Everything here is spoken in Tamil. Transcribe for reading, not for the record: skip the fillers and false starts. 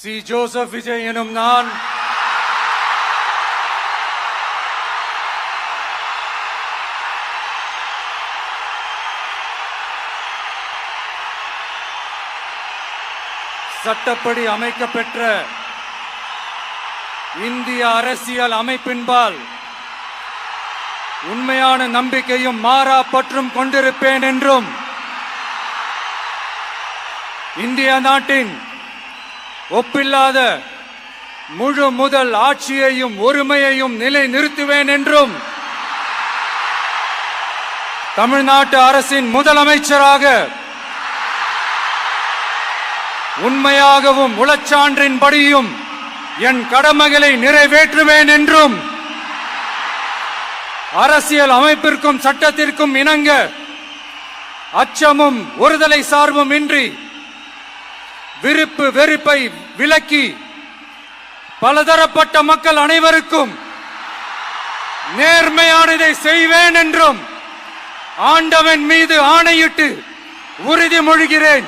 சி. ஜோசப் விஜய் எனும் நான் சட்டப்படி அமைக்கப்பெற்ற இந்திய அரசியல் அமைப்பின்பால் உண்மையான நம்பிக்கையும் மாறா பற்றும் கொண்டிருப்பேன் என்றும் இந்திய நாட்டின் ஒப்பில்லாத முழு முதல் ஆட்சியையும் ஒருமையையும் நிலை நிறுத்துவேன் என்றும் தமிழ்நாட்டு அரசின் முதலமைச்சராக உண்மையாகவும் உளச்சான்றின்படியும் என் கடமைகளை நிறைவேற்றுவேன் என்றும் அரசியல் அமைப்பிற்கும் சட்டத்திற்கும் இணங்க அச்சமும் ஒருதலை சார்பும் இன்றி விருப்பு வெறுப்பை விலக்கி பலதரப்பட்ட மக்கள் அனைவருக்கும் நேர்மையானதை செய்வேன் என்றும் ஆண்டவன் மீது ஆணையிட்டு உறுதிமொழிகிறேன்.